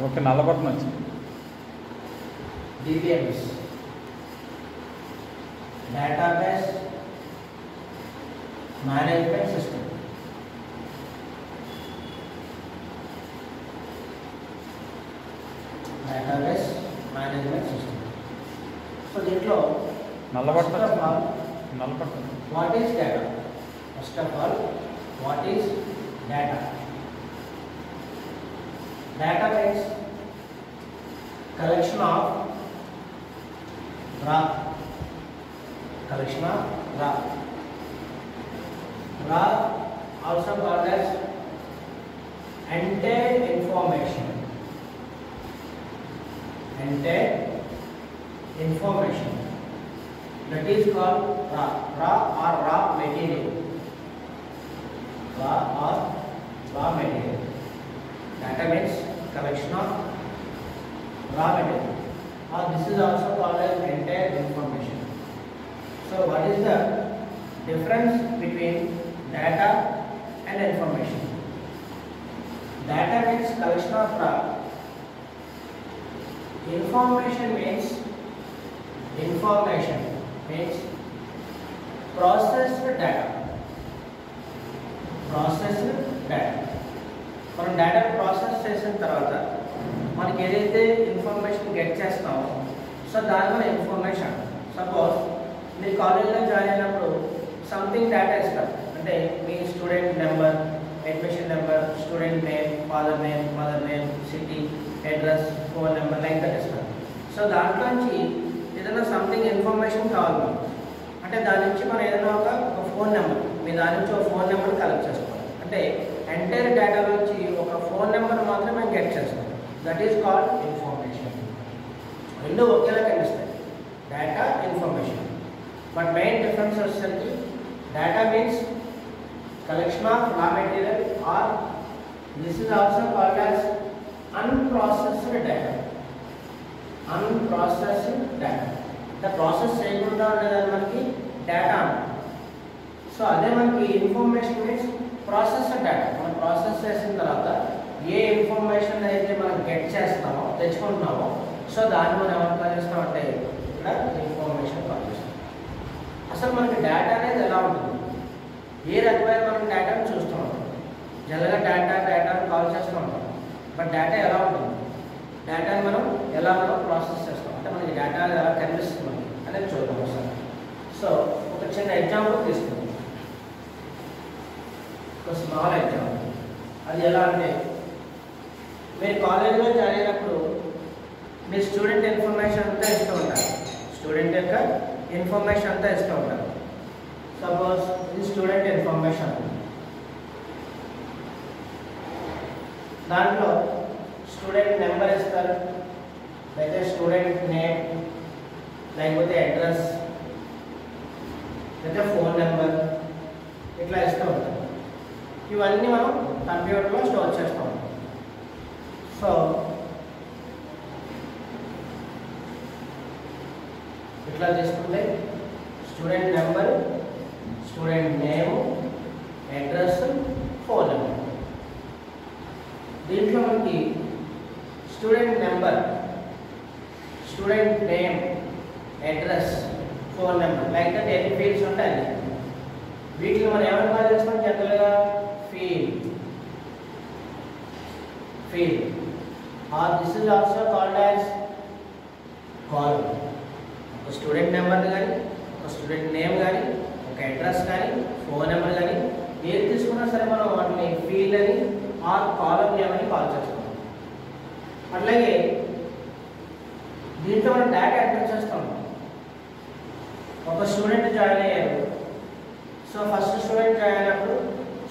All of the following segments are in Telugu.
ఓకే నల్లపట్నం వచ్చింది. DBMS Database Management System. Database Management System. So దీంట్లో నల్లపట్నం first of all, నల్లపట్నం what is data? First of all, what is data? Data means collection of raw also called as entire information that is called raw material. Data means collection of raw material, or this is also called as entire information. So what is the difference between data and information? Data means collection of raw. Information means processed data. మనం డేటా ప్రాసెస్ చేసిన తర్వాత మనకి ఏదైతే ఇన్ఫర్మేషన్ గెట్ చేస్తామో సో దాని వల్ల ఇన్ఫర్మేషన్. సపోజ్ మీరు కాలేజ్లో జాయిన్ అయినప్పుడు సంథింగ్ డేటా ఇస్తారు, అంటే మీ student number, admission number, student name, father name, mother name, city, address, phone number like that ఇస్తారు. సో దాంట్లోంచి ఏదైనా సంథింగ్ ఇన్ఫర్మేషన్ కావాలి మనకు, అంటే దాని నుంచి మనం ఏదైనా ఒక ఫోన్ నెంబర్, మీ దాని నుంచి ఒక ఫోన్ నెంబర్ కలెక్ట్ చేసుకోవాలి. అంటే ఎంటైర్ డేటా నుంచి ఒక ఫోన్ నెంబర్ మాత్రమే గెట్ చేస్తాం. That is called information. రెండు ఒకేలా కనిపిస్తాయి, data, information. But main difference వచ్చేసరికి data means collection of raw material, or this is also called as unprocessed data. అంటే ప్రాసెస్ చేయకుండా ఉండేదాన్ని మనకి డేటా అంటాం. సో అదే మనకి ఇన్ఫర్మేషన్ మీన్స్ ప్రాసెస్డ్ డేటా. మనం ప్రాసెస్ చేసిన తర్వాత ఏ ఇన్ఫర్మేషన్ అయితే మనం గెట్ చేస్తామో, తెచ్చుకుంటున్నామో, సో దాన్ని మనం ఎవరు కాల్ చేస్తామంటే ఇక్కడ ఇన్ఫర్మేషన్ కాల్ చేస్తాం. అసలు మనకి డేటా అనేది ఎలా ఉంటుంది, ఏ రకమైన మనం డేటాను చూస్తూ ఉంటాం. జనరల్గా డేటాను కాల్ చేస్తూ ఉంటాం. బట్ డేటా ఎలా ఉంటుంది, డేటాని మనం ప్రాసెస్ చేస్తాం, అంటే మనకి డేటా ఎలా కనిపిస్తుంది అనేది చూద్దాం ఒకసారి. సో ఒక చిన్న ఎగ్జాంపుల్ తీసుకుందాం, ఒక స్మాల్ ఎగ్జాంపుల్. అది ఎలా అంటే, మీరు కాలేజీలో జాయిన్ అయినప్పుడు మీ స్టూడెంట్ ఇన్ఫర్మేషన్ అంతా ఇస్తూ ఉంటారు. స్టూడెంట్ యొక్క ఇన్ఫర్మేషన్ అంతా ఇస్తూ ఉంటారు. సపోజ్ ఇది స్టూడెంట్ ఇన్ఫర్మేషన్. దాంట్లో స్టూడెంట్ నెంబర్ ఇస్తారు, లేకపోతే స్టూడెంట్ నేమ్, లేకపోతే అడ్రస్, లేకపోతే ఫోన్ నెంబర్, ఇట్లా ఇస్తూ ఉంటారు. ఇవన్నీ మనం కంప్యూటర్లో స్టోర్ చేస్తూ ఉంటాం. సో ఇట్లా తీసుకుంటే student number, student name, address, phone number. దీంట్లో మనకి student number, student name, address, phone number like that ఎన్ని ఫీల్డ్స్ ఉంటాయి. వీటిని మనం ఏమైనా కాల్ చేస్తాం జనరల్గా field, or this is also called as column. ఒక స్టూడెంట్ నెంబర్ కానీ, ఒక స్టూడెంట్ నేమ్ కానీ, ఒక అడ్రస్ కానీ, ఫోన్ నెంబర్ కానీ ఏది తీసుకున్నా సరే మనం వాటిని ఫీల్డ్ అని ఆర్ కాలమ్ నేమ్ అని కాల్ చేస్తాం. అట్లాగే దీంట్లో మనం డేటా ఎంటర్ చేస్తాం. ఒక స్టూడెంట్ జాయిన్ అయ్యారు. సో ఫస్ట్ స్టూడెంట్ జాయిన్ అయినప్పుడు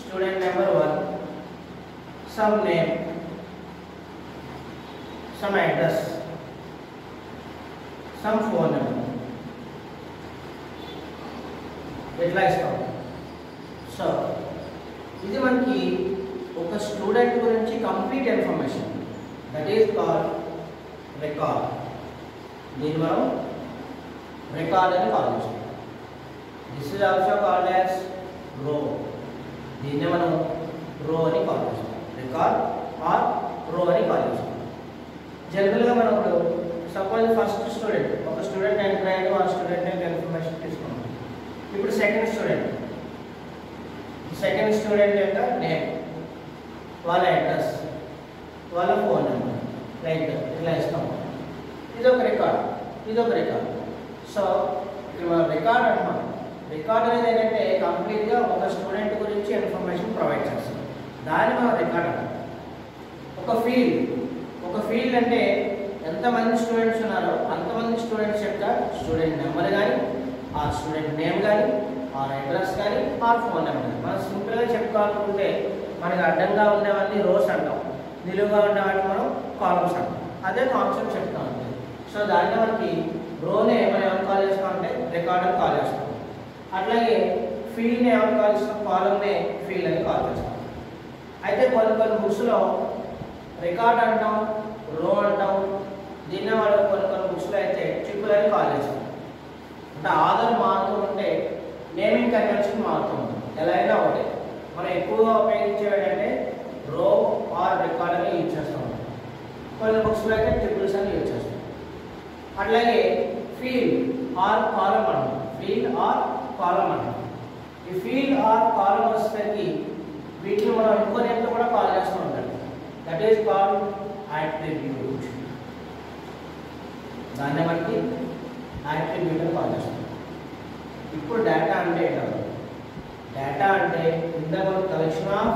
student number 1, some name, some address, some phone number ఇట్లా ఇస్తాం. సో ఇది మనకి ఒక స్టూడెంట్ గురించి complete information, that is called record. దీన్ని మనం రికార్డ్ అని కాల్ చేస్తాం. This is also called as రో. దీన్ని మనం రో అని కాల్ చేస్తాం. రికార్డ్ ఆర్ రో అని కాల్ చేస్తాం. జనరల్గా మనం ఇప్పుడు సపోజ్ ఫస్ట్ స్టూడెంట్ ఒక స్టూడెంట్ ఎంటర్ అయ్యాడు, ఆ స్టూడెంట్ యొక్క ఇన్ఫర్మేషన్ తీసుకున్నాం. ఇప్పుడు సెకండ్ స్టూడెంట్ యొక్క నేమ్, వాళ్ళ అడ్రస్, వాళ్ళ ఫోన్ నెంబర్, రైట్, ఇట్లా ఇస్తాం. ఇది ఒక రికార్డ్. సో ఇక్కడ మనం రికార్డ్ అంటున్నాం. రికార్డ్ అనేది ఏంటంటే కంప్లీట్గా ఒక స్టూడెంట్ గురించి ఇన్ఫర్మేషన్ ప్రొవైడ్ చేస్తాం. దాన్ని మనం రికార్డ్ అంటాం. ఒక ఫీల్డ్ అంటే ఎంతమంది స్టూడెంట్స్ ఉన్నారో అంతమంది స్టూడెంట్స్ యొక్క స్టూడెంట్ నెంబర్ కానీ, ఆ స్టూడెంట్ నేమ్ కానీ, ఆ అడ్రస్ కానీ, ఆ ఫోన్ నెంబర్ కానీ. మనం సింపుల్గా చెప్పుకోవాలనుకుంటే మనకి అడ్డంగా ఉండేవన్నీ రోస్ అంటాం, నిలువుగా ఉండేవాటిని మనం కాలమ్స్ అంటాం. అదే కాన్సెప్ట్ చెప్తాం అంతే. సో దాన్ని మనకి రోనే మనం ఏమైనా కాల్ చేస్తామంటే రికార్డ్ అని కాల్ చేస్తాం. అట్లాగే ఫీల్డ్ని ఏమైనా కాల్ చేస్తాం, కాలమ్నే ఫీల్డ్ అని కాల్ చేస్తాం. అయితే కొన్ని బుక్స్లో రికార్డ్ అంటాం, రో అంటాం. దీన్నే వాళ్ళు కొన్ని బుక్స్లో అయితే ట్రిపుల్ అని కాల్ చేస్తాం. అంటే ఆర్డర్ మారుతూ ఉంటే నేమింగ్ కన్వెన్షన్ మారుతూ ఉంటుంది. ఎలా అయినా ఒకటే. మనం ఎక్కువగా ఉపయోగించేవి ఏంటంటే రో ఆర్ రికార్డ్ అని యూజ్ చేస్తూ ఉంటాం. కొన్ని బుక్స్లో అయితే ట్రిపుల్స్ అని యూజ్ చేస్తాం. అట్లాగే ఫీల్డ్ ఆర్ కాలమ్ అంటాం. ఈ ఫీల్డ్ ఆర్ కాలమ్ వచ్చేసరికి వీటిని మనం ఇంకో నేమ్తో కూడా కాల్ చేస్తూ ఉంటాం. That is called attribute. దాన్ని మనకి అట్రిబ్యూట్ అని కాల్ చేస్తాం. ఇప్పుడు డేటా అంటే ఏంటో, డేటా అంటే ఇందాక collection of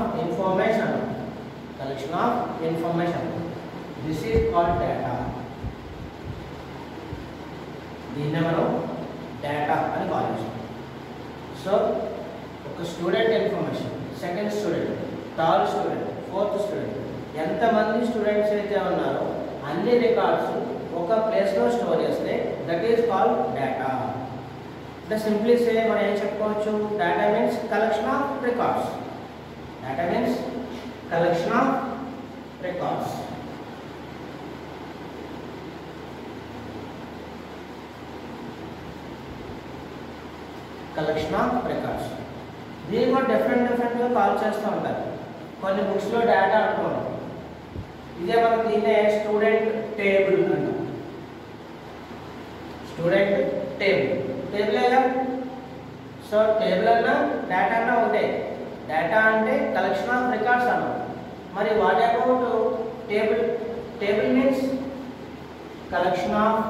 information. This is called data. దీన్నే మనం డేటా అని కాల్ చేస్తాం. సో ఒక student information, second student, third student, fourth student, ఎంతమంది స్టూడెంట్స్ అయితే ఉన్నారో అన్ని రికార్డ్స్ ఒక ప్లేస్లో స్టోర్ చేస్తే దట్ ఈస్ కాల్డ్ డేటా. అంటే సింప్లీ సే మనం ఏం చెప్పుకోవచ్చు, data means collection of records. దీన్ని కూడా డిఫరెంట్గా కాల్ చేస్తూ ఉంటారు. కొన్ని బుక్స్లో డేటా అంటున్నాం. ఇదే మనం దీన్నే స్టూడెంట్ టేబుల్ అంటాం. టేబులేగా. సో టేబుల్ అన్నా డేటా అన్నా ఒకటే. డేటా అంటే కలెక్షన్ ఆఫ్ రికార్డ్స్ అన్నాం. మరి what about table means collection of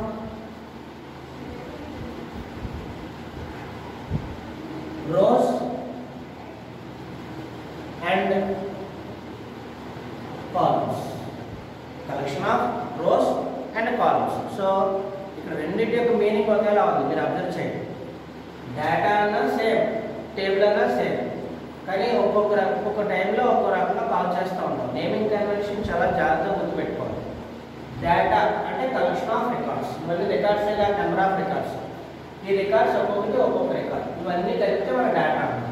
rows and columns. So ఇక్కడ రెండింటి యొక్క మీనింగ్ ఒకేలా ఉంది, మీరు అబ్జర్వ్ చేయండి. డేటా అన్నా సేమ్, టేబుల్ అన్నా సేమ్, కానీ ఒక్కొక్క టైంలో ఒక్కొక్క రకంగా కాల్ చేస్తూ ఉంటాం. నేమింగ్ కన్వెన్షన్ చాలా జాగ్రత్తగా గుర్తుపెట్టుకోవాలి. డేటా అంటే కలెక్షన్ ఆఫ్ రికార్డ్స్. మళ్ళీ రికార్డ్స్ నెంబర్ ఆఫ్ రికార్డ్స్. ఈ రికార్డ్స్ ఒక్కొక్క రికార్డ్, ఇవన్నీ కలిపితే మన డేటా అంటాం.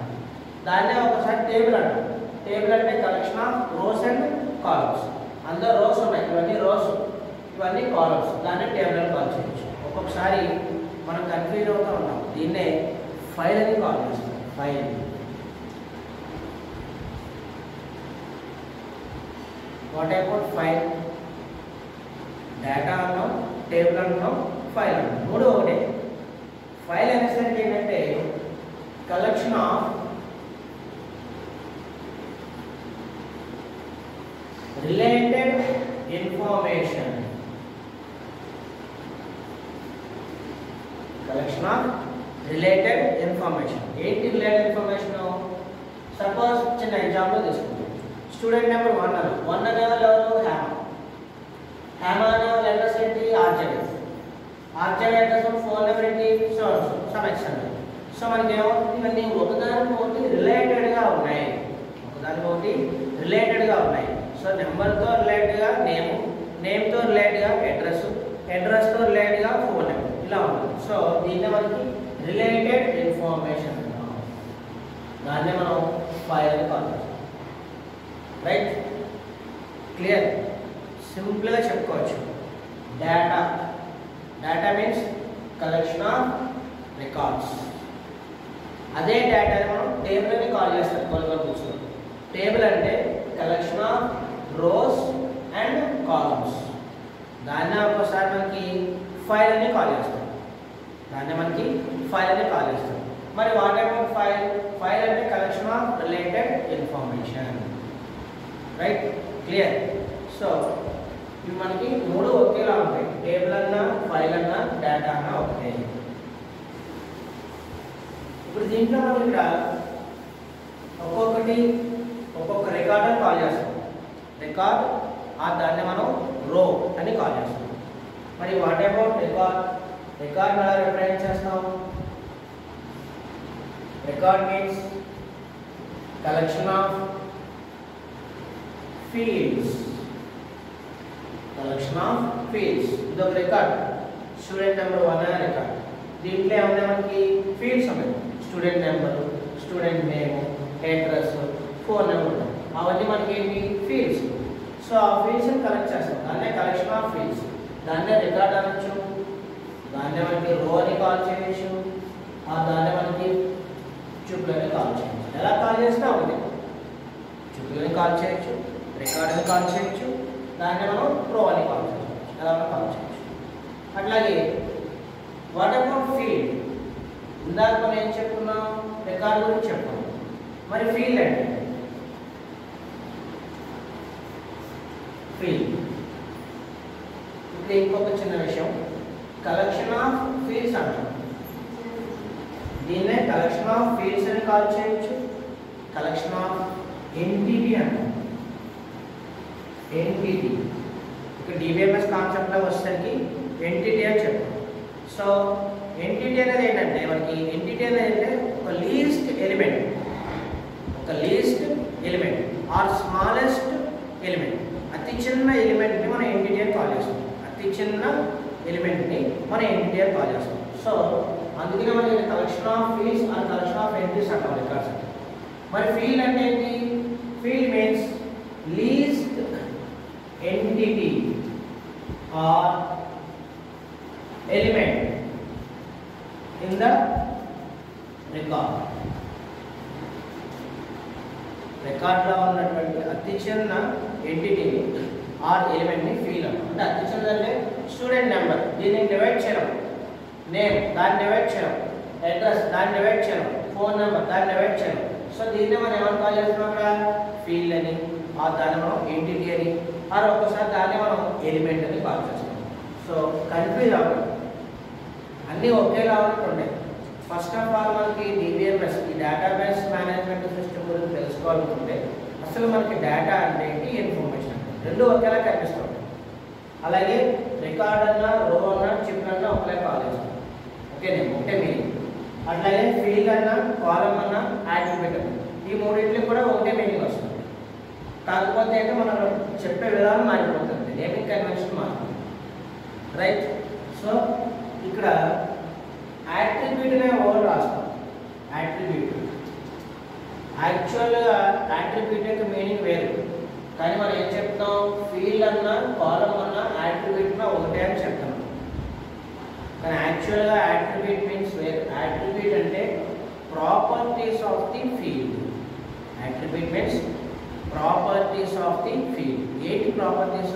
దాన్నే ఒకసారి టేబుల్ అంటాం. టేబుల్ అంటే collection of rows and columns. అందులో రోస్ ఉన్నాయి, ఇవన్నీ రోస్, ఇవన్నీ కాలమ్స్. దాన్ని టేబుల్ అని కాల్ చేయొచ్చు. ఒక్కొక్కసారి మనం కన్ఫ్యూజ్ అవుతూ ఉంటాం. దీన్నే ఫైల్ అని కాల్ చేస్తాం. File. What about file? Data అన్నాం, టేబుల్ అన్నాం, ఫైల్ అన్నాం, మూడు ఒకటే. ఫైల్ అనేసరికి ఏంటంటే కలెక్షన్ ఆఫ్ రిలేటెడ్ ఇన్ఫర్మేషన్. ఏంటి రిలేటెడ్ ఇన్ఫర్మేషన్? సపోజ్ చిన్న ఎగ్జాంపుల్ తీసుకుంటాం. స్టూడెంట్ నెంబర్ 1 అనేవాళ్ళు ఎవరు? హ్యామ అనేవాళ్ళు అడ్రస్ ఏంటి? ఆర్జే అడ్రస్, ఫోన్ నెంబర్ ఏంటి? Some extend. సో మనకి ఏమవుతుంది, ఇవన్నీ ఒకదానికొకటి రిలేటెడ్గా ఉన్నాయి. సో నెంబర్తో రిలేటెడ్గా నేమ్తో రిలేటెడ్గా అడ్రస్తో రిలేటెడ్గా ఫోన్ నెంబర్, ఇలా ఉంటుంది. సో దీన్ని మనకి రిలేటెడ్ ఇన్ఫర్మేషన్ అంటాం. దాన్నే మనం ఫైల్ అని కాల్ చేస్తాం. రైట్? క్లియర్? సింపుల్గా చెప్పుకోవచ్చు. Data means collection of records. అదే డేటాని మనం టేబుల్ అని కాల్ చేస్తాం కొన్ని బుక్స్లో. టేబుల్ అంటే collection of rows and columns. దాన్ని ఒక్కోసారి మనకి ఫైల్ అని కాల్ చేస్తాం. దాన్ని మనకి ఫైల్ అని కాల్ చేస్తాం. మరి వాట్ అబౌట్ ఫైల్? ఫైల్ అంటే collection of related information. Right, clear? So ఇవి మనకి మూడు ఒకేలా ఉంటాయి. టేబుల్ అన్నా, ఫైల్ అన్నా, డేటా అన్నా ఒకటే. ఇప్పుడు దీంట్లో మనం ఇక్కడ ఒక్కొక్కటి ఒక్కొక్క రికార్డ్ అని కాల్ చేస్తాం. రికార్డ్ దాన్ని మనం రో అని కాల్ చేస్తాం. మరి వాట్ అబౌట్ రికార్డ్? రికార్డ్ ఎలా రిప్రజెంట్ చేస్తాం? Record means collection of fields. Collection of fields ఇది ఒక రికార్డ్. స్టూడెంట్ నెంబర్ 1 అనే రికార్డ్. దీంట్లో ఏమన్నా మనకి ఫీల్డ్స్ ఉన్నాయి. Student number, student name, address, phone number ఉన్నాయి. అవన్నీ మనకి ఏంటి? ఫీల్డ్స్. సో ఆ ఫీల్డ్స్ని కలెక్ట్ చేస్తాం. దాన్నే కలెక్షన్ ఆఫ్ ఫీల్డ్స్. దాన్నే రికార్డ్ అనొచ్చు, దాన్నే మనకి రో అని కాల్ చేయొచ్చు, దాన్నే మనకి ట్యూపుల్ అని కాల్ చేయొచ్చు. ఎలా కాల్ చేసినా ఒకటి. ట్యూపుల్ అని కాల్ చేయొచ్చు, రికార్డ్ అని కాల్ చేయొచ్చు, దాన్ని మనం రో అని కాల్ చేయొచ్చు. ఎలా కాల్ చేయొచ్చు. అట్లాగే వాట్ అబౌట్ ఫీల్డ్? ఇందాక మనం ఏం చెప్పుకున్నాం? రికార్డ్ గురించి చెప్పుకున్నాం. మరి ఫీల్డ్ అంటే ఫీల్డ్ ఇప్పుడు ఇంకొక చిన్న విషయం, కలెక్షన్ ఆఫ్ ఫీల్డ్స్ అంటాం. దీన్నే కలెక్షన్ ఆఫ్ ఫీల్డ్స్ అని కాల్ చేయొచ్చు, కలెక్షన్ ఆఫ్ ఎంటిటీ అంటాం. ఎంటిటీ ఇక్కడ డిబిఎంఎస్ కాన్సెప్ట్లో వచ్చేసరికి ఎంటిటీ అని చెప్తాం. సో ఎంటిటీ అనేది ఏంటంటే మనకి ఎంటిటీ అనేది ఒక లీస్ట్ ఎలిమెంట్, ఒక least element or smallest element. అతి చిన్న ఎలిమెంట్ని మనం ఎంటిటీ అని కాల్ చేస్తాం. అతి చిన్న ఎలిమెంట్ని మనం ఎంటిటీ అని కాల్ చేస్తాం. సో అందుకనే మనకి collection of fields or collection of entries అంటాం రికార్డ్స్. మరి ఫీల్డ్ అంటే ఏంటి? Field means least entity or element in the record. రికార్డ్లో ఉన్నటువంటి అతి చిన్న ఎంటిటీని ఆర్ ఎలిమెంట్ని ఫీల్డ్ అంటాం. అంటే అతి చిన్నదంటే స్టూడెంట్ నెంబర్, దీన్ని డివైడ్ చేయడం, నేమ్ దాన్ని డివైడ్ చేయడం, అడ్రస్ దాన్ని డివైడ్ చేయడం, ఫోన్ నెంబర్ దాన్ని డివైడ్ చేయడం. సో దీన్ని మనం ఏమని కాల్ చేస్తున్నాం? అక్కడ ఫీల్డ్ అని, దాన్ని మనం ఎంటిటీ అని, ఆర్ ఒక్కసారి దాన్ని మనం ఎలిమెంట్ అని కాల్ చేస్తాం. సో కన్ఫ్యూజ్ అవ్వదు, అన్నీ ఒకేలా ఉంటుంటాయి. ఫస్ట్ ఆఫ్ ఆల్ మనకి డిబిఎంఎస్ ఈ డేటాబేస్ మేనేజ్మెంట్ సిస్టమ్ గురించి తెలుసుకోవాలనుకుంటే అసలు మనకి డేటా అంటే ఏంటి, ఇన్ఫర్మేషన్ అంటే రెండు ఒకేలా కనిపిస్తూ ఉంటాయి. అలాగే రికార్డ్ అన్నా, రో అన్నా, చిప్ అన్నా ఒకేలా కాల్ చేస్తాం. ఓకేనే, ఒకటే మీనింగ్. అట్లాగే ఫీల్డ్ అన్నా, కాలం అన్నా, యాట్రిబ్యూట్ అన్నా, ఈ మూడింటికి కూడా ఒకటే మీనింగ్ వస్తుంది. కాకపోతే అయితే మనం చెప్పే విధానం మారిపోతుంది, నేమింగ్ కన్వెన్షన్ మారుతుంది. రైట్. సో ఇక్కడ యాట్రిబ్యూట్ అనే వర్డ్ రాస్తాం. యాట్రిబ్యూట్ యాక్చువల్గా యాట్రిబ్యూట్ యొక్క మీనింగ్ వేరు, కానీ మనం ఏం చెప్తాం? ఫీల్డ్ అన్నా, కాలం అన్నా, యాట్రిబ్యూట్ అన్నా ఒకటే అని చెప్తాం. కానీ యాక్చువల్గా యాట్రిబ్యూట్ మీన్స్ వేరు. యాట్రిబ్యూట్ అంటే properties of the field. Attribute means properties of the field. ఏంటి ప్రాపర్టీస్?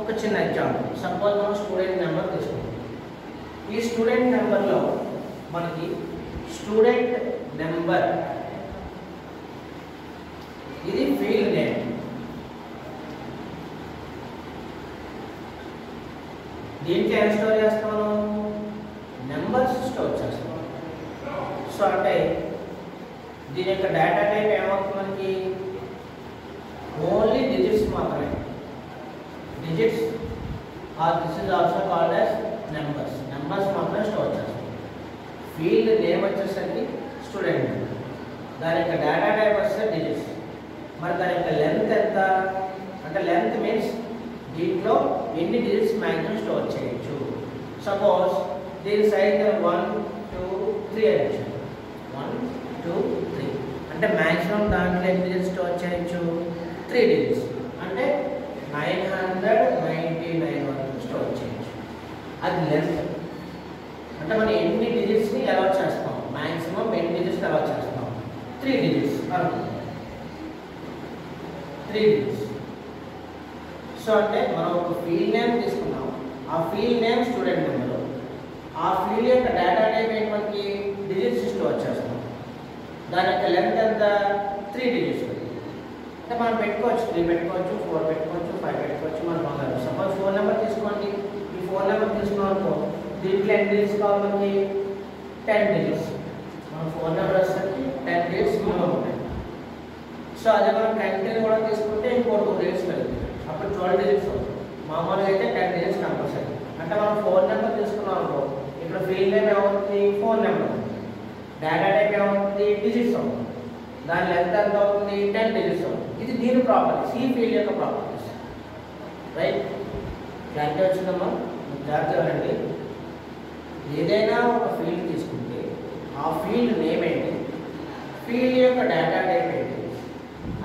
ఒక చిన్న ఎగ్జాంపుల్, సపోజ్ మనం స్టూడెంట్ నెంబర్ తీసుకుంటాం. ఈ స్టూడెంట్ నెంబర్లో మనకి స్టూడెంట్ నెంబర్ ఇది ఫీల్డ్ నేమ్. దీంట్లో ఏం స్టోర్ చేస్తాం? నెంబర్స్ స్టోర్ చేస్తాం. సో అంటే దీని యొక్క డేటా టైప్ ఏమవుతుంది? మనకి ఓన్లీ డిజిట్స్ మాత్రమే. Digits or this is also called as numbers. Numbers మాత్రమే స్టోర్ చేస్తాం. ఫీల్డ్ నేమ్ వచ్చేసరికి స్టూడెంట్ నెంబర్, దాని యొక్క డేటా టైప్ వస్తే డిజిట్స్. మరి దాని యొక్క లెంత్ ఎంత అంటే, లెంత్ మీన్స్ దీంట్లో ఎన్ని డిజిట్స్ మ్యాక్సిమం స్టోర్ చేయొచ్చు. సపోజ్ దీని సైజ్ 1, 2, 3 అని 1, 2, 3 అంటే మ్యాక్సిమం దాంట్లో ఎన్ని డిజిట్స్ స్టోర్ చేయొచ్చు? 3 డిజిట్స్. అంటే 999 వరకు స్టోర్ చేయొచ్చు. అది లెంత్. అంటే మనం ఎన్ని డిజిట్స్ని అలౌ చేస్తాం? మ్యాక్సిమం ఎన్ని డిజిట్స్ని అలౌ చేస్తాం? 3 డిజిట్స్ అనుకుంటాం. 3 డిజిట్స్. సో అంటే మనం ఒక ఫీల్డ్ నేమ్ తీసుకున్నాం, ఆ ఫీల్డ్ నేమ్ స్టూడెంట్ నెంబరు, ఆ ఫీల్డ్ యొక్క డేటా టైప్ ఏంటి మనకి డిజిట్స్ ఇస్తూ వచ్చేస్తాం. దాని యొక్క లెంత్ ఎంత 3 డిజిట్స్. అంటే మనం పెట్టుకోవచ్చు 3 పెట్టుకోవచ్చు, 4 పెట్టుకోవచ్చు, 5 పెట్టుకోవచ్చు, మనం బాగా. సపోజ్ 4 నెంబర్ తీసుకోండి, ఈ 4 నెంబర్ తీసుకున్నాం దీంట్లో ఎన్ని డిజిట్స్ కావాలి మనకి 10 డిజిట్స్. మనం 4 నెంబర్ వచ్చేసరికి 10 డిజిట్స్ మినిమం ఉంటాయి. సో అదే మనం కంటిన్యూ కూడా తీసుకుంటే ఇంకో 2 డిజిట్స్ పెరుగుతుంది, అప్పుడు 12 డిజిట్స్ అవుతుంది. మామూలుగా అయితే 10 డిజిట్స్ కంపల్సరీ. అంటే మనం 4 నెంబర్ తీసుకున్నాం అనుకో, ఇక్కడ ఫీల్డ్ నేమ్ ఏమవుతుంది 4 నెంబర్, డేటా టైప్ ఏమవుతుంది డిజిట్స్ అవుతుంది, దాని లెంత్ ఎంత అవుతుంది 10 డిజిట్స్ అవుతుంది. ఇది దీని ప్రాపర్టీస్, ఈ ఫీల్డ్ యొక్క ప్రాపర్టీస్. రైట్, క్లారిటీ వచ్చిందమ్మా? జాగ్రత్తగా రండి. ఏదైనా ఒక ఫీల్డ్ తీసుకుంటే ఆ ఫీల్డ్ నేమ్ ఏంటి, ఫీల్డ్ యొక్క డేటా టైప్ ఏంటి,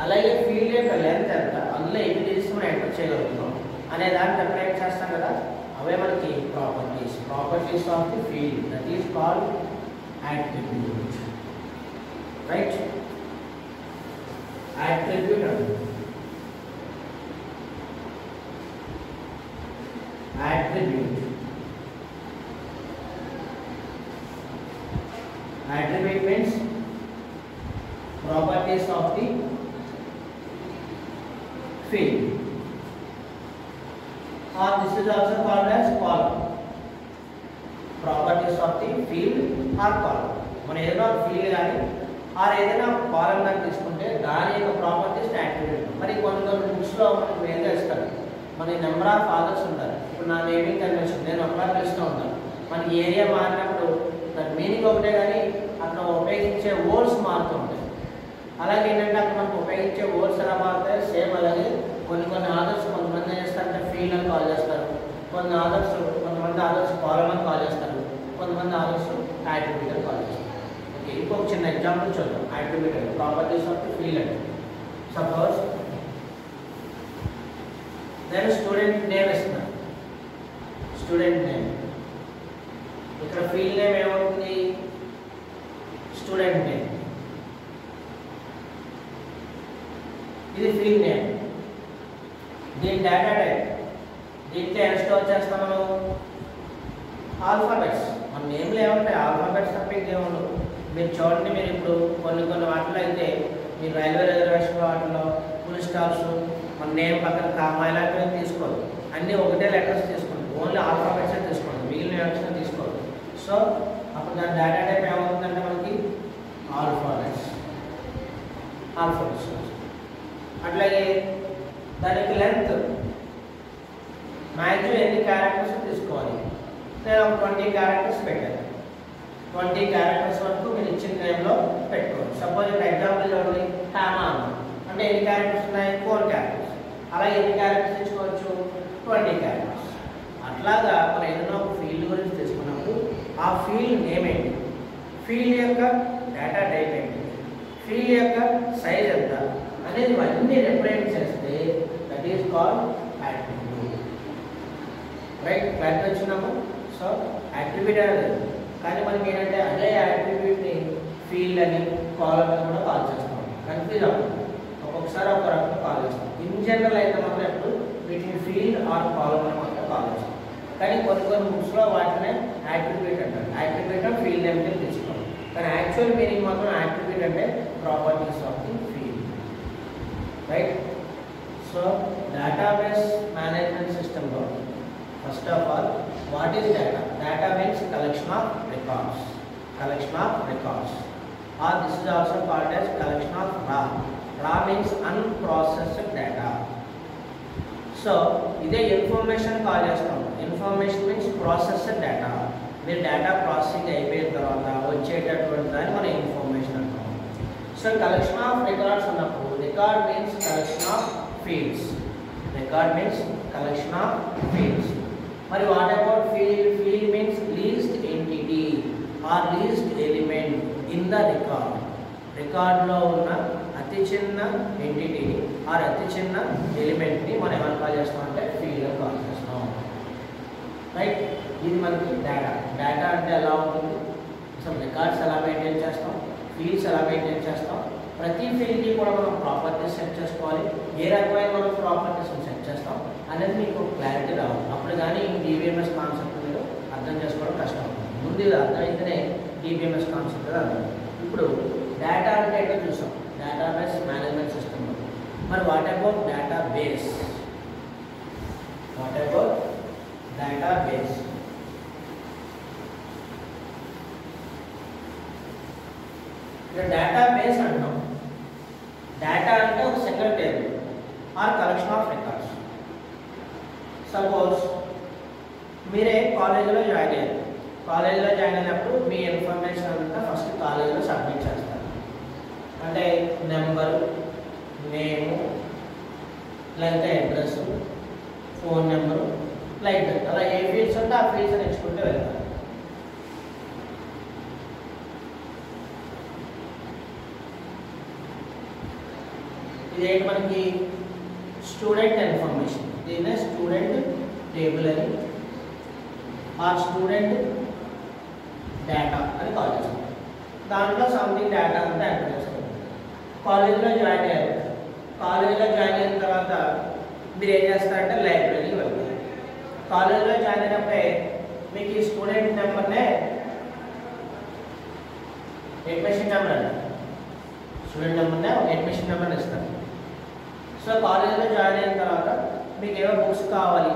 అలాగే ఫీల్డ్ యొక్క లెంత్ ఎంత, అందులో ఎన్ని డిజిట్స్ మనం ఎంటర్ చేయగలుగుతాం అనే దాన్ని సెపరేట్ చేస్తాం కదా, అవే మనకి properties of the field. That is called attribute. Right, attribute అంటే attribute means properties of the field, or this is also called as column. Properties of the field or column. మనం ఏదైనా ఫీల్డ్ కానీ ఆర్ ఏదైనా కాలం కానీ తీసుకుంటే దాని యొక్క ప్రాపర్టీస్ యాట్రిబ్యూట్. మరి కొన్ని బుక్స్లో మనకు వేరుగా ఇస్తారు, మన నెంబర్ ఆఫ్ ఫాదర్స్ ఉంటారు. ఇప్పుడు నా నేమింగ్ కన్వెన్షన్, నేను ఒకలా పిలుస్తూ ఉంటాను. మనకి ఏరియా మారినప్పుడు దాని మీనింగ్ ఒకటే కానీ అక్కడ ఉపయోగించే వర్డ్స్ మారుతూ ఉంటాయి. అలాగే ఏంటంటే అక్కడ మనకు ఉపయోగించే వర్డ్స్ ఎలా మారుతాయి సేమ్. అలాగే కొన్ని ఆదర్స్ కొంతమంది ఏం చేస్తారంటే ఫీల్డ్ అని కాల్ చేస్తారు, కొంతమంది ఆదర్స్ కాలం అని కాల్ చేస్తారు, కొంతమంది ఆదర్స్ యాట్రిబ్యూట్ అని కాల్ చేస్తారు. ఓకే, ఇంకొక చిన్న ఎగ్జాంపుల్ చూద్దాం. యాట్రిబ్యూట్ అంటే ప్రాపర్టీస్ ఆఫ్ ది ఫీల్డ్ అంటే సపోజ్ నేను స్టూడెంట్ నేమ్ ఇస్తున్నాను, స్టూడెంట్ నేమ్. ఇక్కడ ఫీల్డ్ నేమ్ ఏమవుతుంది స్టూడెంట్ నేమ్, ఇది ఫీల్డ్ నేమ్. దీని డేటా టైప్, దీంట్లో ఎంత స్టోర్ చేస్తాం మనం ఆల్ఫాబెట్స్. మన నేమ్లు ఏముంటాయి ఆల్ఫాబెట్స్ తప్ప ఇంకేముండవు. మీరు చూడండి, మీరు ఇప్పుడు కొన్ని వాటిలో అయితే మీరు రైల్వే రిజర్వేషన్ వాటిలో ఫుల్ స్టాప్స్ మన నేమ్ పక్కన కామా ఇలాంటివి తీసుకోదు, అన్నీ ఒకటే లెటర్స్ తీసుకోండి, ఓన్లీ ఆల్ఫాబెట్సే తీసుకోండి, మిగిలిన లెటర్స్ తీసుకోదు. సో అప్పుడు దాని డేటా టైప్ ఏమవుతుందంటే మనకి ఆల్ఫాబెట్స్. అట్లాగే దానికి లెంత్ మ్యాక్సిమం ఎన్ని క్యారెక్టర్స్ తీసుకోవాలి. నేను 20 క్యారెక్టర్స్ పెట్టాను, 20 క్యారెక్టర్స్ వరకు మీరు ఇచ్చిన నేమ్లో పెట్టుకోవచ్చు. సపోజ్ ఇక్కడ ఎగ్జాంపుల్ చూడండి, హ్యామా అంటే ఎన్ని క్యారెక్టర్స్ ఉన్నాయి 4 క్యారెక్టర్స్. అలాగే ఎన్ని క్యారెక్టర్స్ తెచ్చుకోవచ్చు 20 క్యారెక్టర్స్. అట్లాగా మనం ఏదైనా ఒక ఫీల్డ్ గురించి తెలుసుకున్నప్పుడు ఆ ఫీల్డ్ నేమ్ ఏంటి, ఫీల్డ్ యొక్క డేటా టైప్ ఏంటి, ఫీల్డ్ యొక్క సైజ్ ఎంత అనేది ఇవన్నీ రిప్రజెంట్ చేస్తే that is called attribute. Right, clarity వచ్చిందమ్మా? సో యాట్రిబ్యూట్ అనేది, కానీ మనకి ఏంటంటే అదే యాట్రిబ్యూట్ని ఫీల్డ్ అని కాలం అని కూడా కాల్ చేస్తాం. కన్ఫ్యూజ్ అవుతుంది, ఒక్కొక్కసారి ఒక రకంగా కాల్ చేస్తాం. ఇన్ జనరల్ అయితే మాత్రం ఎప్పుడు వీటిని ఫీల్డ్ ఆర్ కాలం అని మాత్రం కాల్ చేస్తాం. కానీ కొన్ని బుక్స్లో వాటినే యాట్రిబ్యూట్ అంటారు. యాట్రిబ్యూట్ అంటే ఫీల్డ్ నేమ్ కింద తీసుకోవాలి, కానీ యాక్చువల్ మీనింగ్ మాత్రం యాట్రిబ్యూట్ అంటే properties of the field. Right, so database management సిస్టంలో first of all what is data? Data means collection of records, or this is also called as collection of raw means unprocessed data. So ఇదే ఇన్ఫర్మేషన్ కాల్ చేస్తాం. Information means processed data. మీరు డేటా ప్రాసెసింగ్ అయిపోయిన తర్వాత వచ్చేటటువంటి దాన్ని మనం ఇన్ఫర్మేషన్ అంటాం. సో కలెక్షన్ ఆఫ్ రికార్డ్స్ ఉన్నప్పుడు record means collection of fields, మరి what about field? Field means least entity or least element in the record. రికార్డ్లో ఉన్న అతి చిన్న ఎంటిటీని ఆర్ అతి చిన్న ఎలిమెంట్ని మనం ఏమైనా కాల్ చేస్తామంటే ఫీల్డ్ కాల్ చేస్తాం. రైట్, ఇది మనకి డేటా అంటే ఎలా ఉంటుంది, అసలు రికార్డ్స్ ఎలా మెయింటైన్ చేస్తాం, ఫీల్డ్స్ ఎలా మెయింటైన్ చేస్తాం, ప్రతి ఫీల్డ్కి కూడా మనం ప్రాపర్టీస్ సెట్ చేసుకోవాలి. ఏ రకమైన మనం ప్రాపర్టీస్ సెట్ చేస్తాం, అనేది మీకు క్లారిటీ రావాలి. అప్పుడు కానీ డిబిఎంఎస్ కాన్సెప్ట్ మీరు అర్థం చేసుకోవడం కష్టం అవుతుంది. ముందు ఇది అర్థమైతేనే డిబిఎంఎస్ కాన్సెప్ట్ అర్థం. ఇప్పుడు డేటా అంటే ఏంటో చూసాం, డేటాబేస్ మేనేజ్మెంట్ సిస్టమ్. మరి what about database? What about database? ఇక్కడ డేటాబేస్ అంటాం. డేటా అంటే ఒక single table or collection of records. Suppose మీరే కాలేజీలో జాయిన్ అయ్యారు. కాలేజీలో జాయిన్ అయినప్పుడు మీ ఇన్ఫర్మేషన్ అంతా ఫస్ట్ కాలేజీలో సబ్మిట్ చేస్తారు. అంటే నెంబరు, నేము, లేకపోతే అడ్రస్, ఫోన్ నెంబరు, లైక్ అలా ఏ ఫీల్డ్స్ ఉంటే ఆ ఫీల్డ్స్ నేర్చుకుంటూ వెళ్తారు. ఇదేంటి మనకి స్టూడెంట్ ఇన్ఫర్మేషన్. దీన్నే స్టూడెంట్ టేబుల్ అని ఆర్ స్టూడెంట్ డేటా అని కాల్ చేస్తాం. దాంట్లో సంథింగ్ డేటా అంతా ఎంటర్ చేస్తాం. కాలేజీలో జాయిన్ అయ్యారు. కాలేజీలో జాయిన్ అయిన తర్వాత మీరు ఏం చేస్తారంటే లైబ్రరీకి వెళ్తారు. కాలేజీలో జాయిన్ అయినప్పుడే మీకు ఈ స్టూడెంట్ నెంబర్నే అడ్మిషన్ నెంబర్ అండి. స్టూడెంట్ నెంబర్నే అడ్మిషన్ నెంబర్ ఇస్తారు. సో కాలేజీలో జాయిన్ అయిన తర్వాత మీకు ఏవో బుక్స్ కావాలి.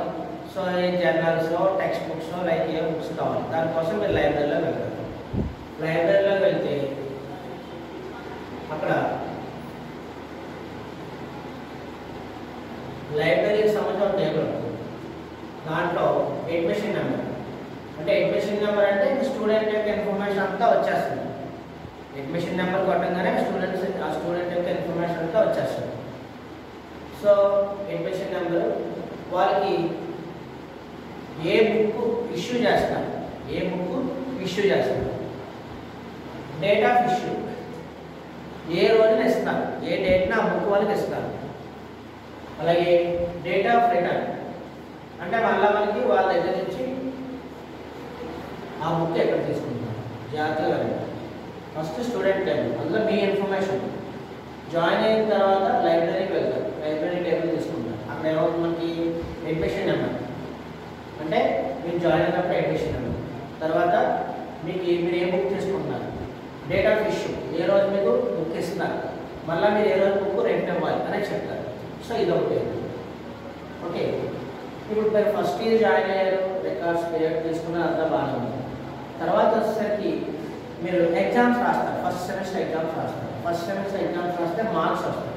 సో ఏ జర్నల్స్, టెక్స్ట్ బుక్స్, లైక్ ఏవో బుక్స్ కావాలి. దానికోసం మీరు లైబ్రరీలో వెళ్తారు. లైబ్రరీలో వెళ్తే అక్కడ లైబ్రరీకి సంబంధించిన టేబుల్ ఉంటుంది. దాంట్లో అడ్మిషన్ నెంబర్ అంటే అడ్మిషన్ నెంబర్ అంటే స్టూడెంట్ యొక్క ఇన్ఫర్మేషన్ అంతా వచ్చేస్తుంది. అడ్మిషన్ నెంబర్ కొట్టంగానే ఆ స్టూడెంట్ యొక్క ఇన్ఫర్మేషన్ అంతా వచ్చేస్తుంది. సో అడ్మిషన్ నెంబర్, వాళ్ళకి ఏ బుక్ ఇష్యూ చేస్తారు, డేట్ ఆఫ్ ఇష్యూ, ఏ రోజున ఇస్తారు, ఏ డేట్న ఆ బుక్ వాళ్ళకి ఇస్తారు. అలాగే డేట్ ఆఫ్ రిటర్న్ అంటే మళ్ళీ మనకి వాళ్ళ దగ్గర నుంచి ఆ బుక్ ఎక్కడ తీసుకుంటారు జాగ్రత్తగా. ఫస్ట్ స్టూడెంట్ టేబుల్, అందులో మీ ఇన్ఫర్మేషన్. జాయిన్ అయిన తర్వాత లైబ్రరీకి వెళ్తారు. లైబ్రరీ టేబుల్ తీసుకుంటారు. అక్కడ ఏమవుతుంది మనకి అడ్మిషన్ నెంబర్ అంటే మీరు జాయిన్ అయినప్పుడు అడ్మిషన్ నెంబర్. తర్వాత మీకు మీరు ఏ బుక్ తీసుకుంటున్నారు, డేట్ ఆఫ్ ఇష్యూ, ఏ రోజు మీకు బుక్ ఇస్తున్నారు, మళ్ళీ మీరు ఏ రోజు బుక్ రెంట్ ఇవ్వాలి అని చెప్తారు. సో ఇది ఒకటి. ఓకే, ఇప్పుడు మీరు ఫస్ట్ ఇయర్ జాయిన్ అయ్యారు, రికార్డ్స్ పీరియడ్ తీసుకున్నారు, అంతా బాగానే ఉంది. తర్వాత వచ్చేసరికి మీరు ఎగ్జామ్స్ రాస్తారు. ఫస్ట్ సెమిస్టర్ ఎగ్జామ్స్ రాస్తారు. ఫస్ట్ సెమిస్టర్ ఎగ్జామ్స్ రాస్తే మార్క్స్ వస్తాయి.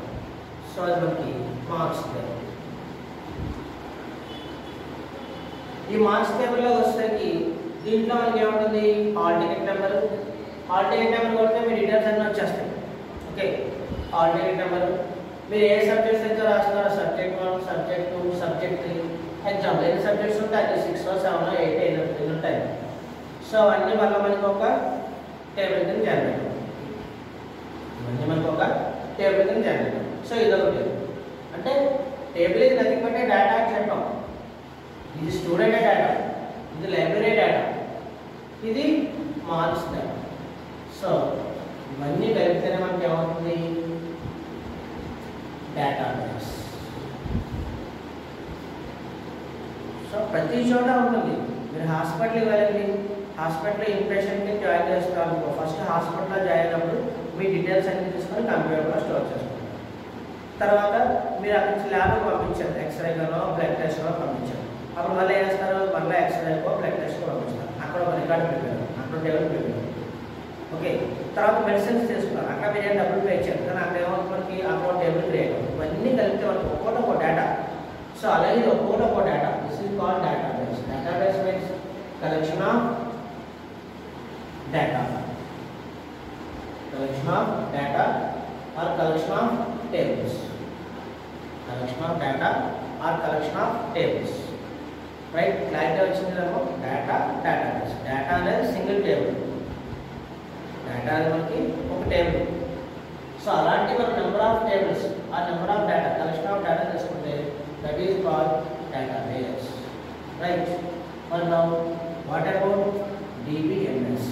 సో అది మనకి మార్క్స్ టేబుల్. ఈ మార్క్స్ టేబుల్లో వచ్చేసరికి దీంట్లో మనకి ఏముంటుంది, hall ticket number. Hall ticket number కొడితే మీ డీటెయిల్స్ అన్నీ వచ్చేస్తాయి. ఓకే, హాల్ టికెట్ నెంబరు, మీరు ఏ సబ్జెక్ట్స్ అయితే రాస్తున్నారో సబ్జెక్ట్ 1, సబ్జెక్ట్ 2, సబ్జెక్ట్ 3, ఎగ్జామ్ ఎన్ని సబ్జెక్ట్స్ ఉంటాయి, 6, 7, 8, 8 ఉంటాయి. సో అవన్నీ మళ్ళీ మనకి ఒక టేబుల్ కింద జనరేట్. సో ఇదొకటి. అంటే టేబుల్ ఇది నథింగ్ బట్ డేటా అని చెప్పాం. ఇది స్టూడెంట్ డేటా, ఇది లైబ్రరీ డేటా, ఇది మార్క్స్ డేటా. సో ఇవన్నీ కలిపితేనే మనకి ఏమవుతుంది, డేటాబేస్. సో ప్రతి చోట ఉంటుంది. మీరు హాస్పిటల్కి వెళ్ళండి, హాస్పిటల్లో ఇంప్రెషన్కి జాయిన్ చేస్తారు. ఫస్ట్ హాస్పిటల్లో జాయిన్ అయినప్పుడు మీ డీటెయిల్స్ అన్ని తీసుకొని కంప్యూటర్లో స్టోర్ చేసుకుంటారు. తర్వాత మీరు అక్కడి నుంచి ల్యాబ్కి పంపించారు, ఎక్స్రేగానో బ్లడ్ టెస్ట్లో పంపించారు. అప్పుడు మళ్ళీ ఏం చేస్తారు, మళ్ళీ ఎక్స్రేకో బ్లడ్ టెస్ట్కో పంపిస్తారు. అక్కడ ఒక రికార్డు పెట్టారు, అక్కడ టేబుల్ పెట్టారు. ఓకే, తర్వాత మెడిసిన్స్ తీసుకున్నారు, అక్కడ మీరు ఏం డబ్బులు పే ఇచ్చారు, కానీ అక్కడ ఏమవుతుంది మనకి అక్కడ టేబుల్ క్రియేట్ అవుతుంది. ఇవన్నీ కలిపితే మనకి ఒక్కొక్క డేటా. సో అలాగే ఒక్కొక్క data. This is called database. Database means collection of data, collection of data or collection of tables, collection of data or collection of tables, right? Clarity వచ్చిందేమో. data, database. data అనేది సింగిల్ టేబుల్, డేటా అనేది మనకి ఒక టేబుల్. సో అలాంటి మన నెంబర్ ఆఫ్ టేబుల్స్, ఆ number of data, collection of data తీసుకుంటే that is called database, right? మరి now what about DBMS,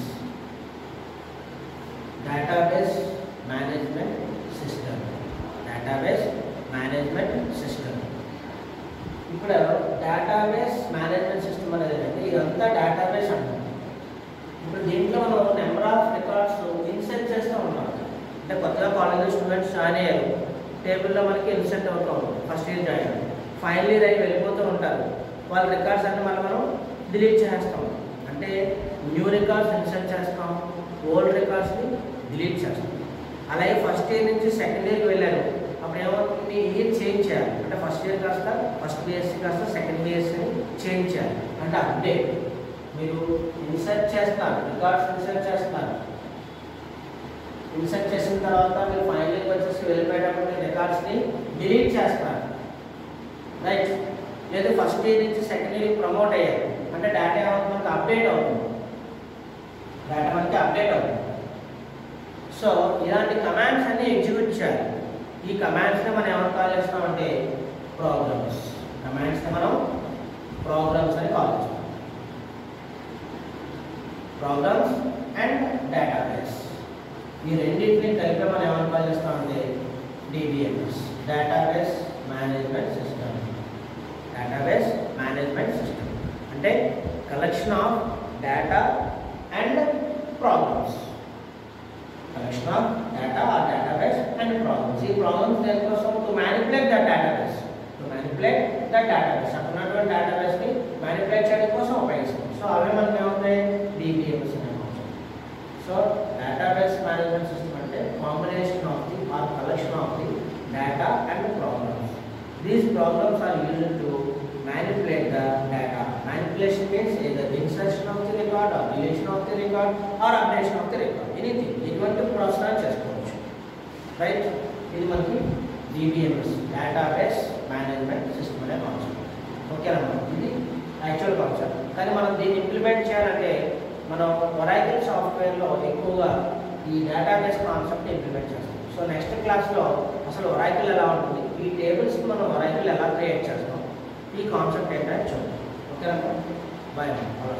database management system. Database management system. ఇక్కడ డేటాబేస్ మేనేజ్మెంట్ సిస్టమ్ అనేది అంటే ఇదంతా డేటాబేస్ అంటారు. ఇప్పుడు దీంట్లో మనం నెంబర్ ఆఫ్ రికార్డ్స్ ఇన్సర్ట్ చేస్తూ ఉంటాం. అంటే కొత్తగా కాలేజ్ స్టూడెంట్స్ జాయిన్ అయ్యారు, టేబుల్లో మనకి ఇన్సర్ట్ అవుతూ ఉంటుంది. First year join final year అయి వెళ్ళిపోతూ ఉంటారు. వాళ్ళ రికార్డ్స్ అన్ని మనం డిలీట్ చేస్తాం. అంటే న్యూ రికార్డ్స్ ఇన్సర్ట్ చేస్తాం, ఓల్డ్ రికార్డ్స్ని డిలీట్ చేస్తాం. అలాగే ఫస్ట్ ఇయర్ నుంచి సెకండ్ ఇయర్కి వెళ్ళారు, అప్పుడు ఏమవుతుంది, ఇయర్ చేంజ్ చేయాలి. అంటే ఫస్ట్ ఇయర్ కాస్త ఫస్ట్ బిఎస్సీ కాస్త సెకండ్ బిఎస్సీని చేంజ్ చేయాలి. అంటే అప్డేట్ మీరు ఇన్సర్ట్ చేస్తారు, రికార్డ్స్ ఇన్సర్ట్ చేస్తారు. ఇన్సర్ట్ చేసిన తర్వాత మీరు ఫైనల్ ఇయర్కి వచ్చేసి వెళ్ళిపోయేటప్పుడు మీరు రికార్డ్స్ని డిలీట్ చేస్తారు, రైట్. లేదు ఫస్ట్ ఇయర్ నుంచి సెకండ్ ఇయర్కి ప్రమోట్ అయ్యారు అంటే డేటా ఏమవుతుంది, మనకి అప్డేట్ అవుతుంది. డేటా మనకి అప్డేట్ అవుతుంది. సో ఇలాంటి కమాండ్స్ అన్ని ఎగ్జిక్యూట్ చేయాలి. ఈ కమాండ్స్ని మనం ఏమని కాల్ చేస్తామంటే ప్రోగ్రామ్స్. కమాండ్స్ని మనం ప్రోగ్రామ్స్ అని కాల్ చేస్తాం. ప్రోగ్రామ్స్ అండ్ డేటాబేస్ ఈ రెండింటిని కలిపి మనం ఏమని కాల్ చేస్తామంటే DBMS, database management system. Database management system అంటే collection of data and programs. collection of data or database and programs. ఈ programs దేనికోసం, to manipulate the database. To manipulate the database. అన్నటువంటి database ని manipulate చేయడం కోసం ఉపయోగిస్తాం. సో అవే మనకి ఏమవుతాయి, DBMS అనే concept. So database management system అంటే combination of the or collection of the data and programs. These programs are used to manipulate the data. Manipulation means either insertion of the record or deletion of the record or updation of the record. Anything. ఇటువంటి ప్రాసెస్ చేసుకోవచ్చు, రైట్. ఇది మనకి డిబిఎంఎస్, డేటాబేస్ మేనేజ్మెంట్ సిస్టమ్ అనే కాన్సెప్ట్. ఓకేనమ్మా, ఇది యాక్చువల్ కాన్సెప్ట్. కానీ మనం దీన్ని ఇంప్లిమెంట్ చేయాలంటే మనం ఒరాకిల్ సాఫ్ట్వేర్లో ఎక్కువగా ఈ డేటాబేస్ కాన్సెప్ట్ ఇంప్లిమెంట్ చేస్తాం. సో నెక్స్ట్ క్లాస్లో అసలు ఒరాకిల్ ఎలా ఉంటుంది, ఈ టేబుల్స్కి మనం ఒరాకిల్ ఎలా క్రియేట్ చేస్తాం, ఈ కాన్సెప్ట్ ఏంటంటే చూద్దాం. ఓకేనమ్మా, బాయ్ అమ్మా.